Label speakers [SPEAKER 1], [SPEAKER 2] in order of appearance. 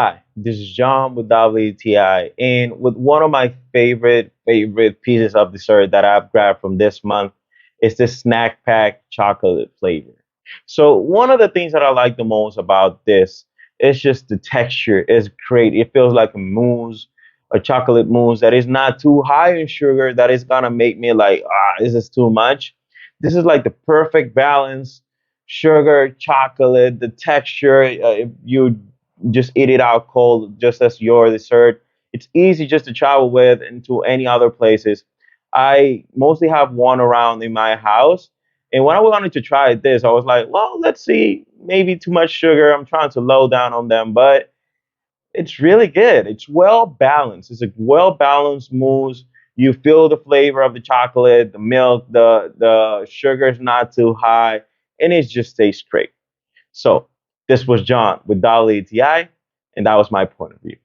[SPEAKER 1] Hi, this is John with WTI, and with one of my favorite pieces of dessert that I've grabbed from this month is the snack pack chocolate flavor. So one of the things that I like the most about this is just the texture is great. It feels like a mousse, a chocolate mousse that is not too high in sugar that is gonna make me like, this is too much. This is like the perfect balance, sugar, chocolate, the texture. If you just eat it out cold, just as your dessert. It's easy just to travel with into any other places. I mostly have one around in my house. And when I wanted to try this, I was like, well, let's see, maybe too much sugar. I'm trying to low down on them, but it's really good. It's well balanced. It's a well balanced mousse. You feel the flavor of the chocolate, the milk, the sugar is not too high, and it just tastes great. So this was John with Dolly ATI, and that was my point of view.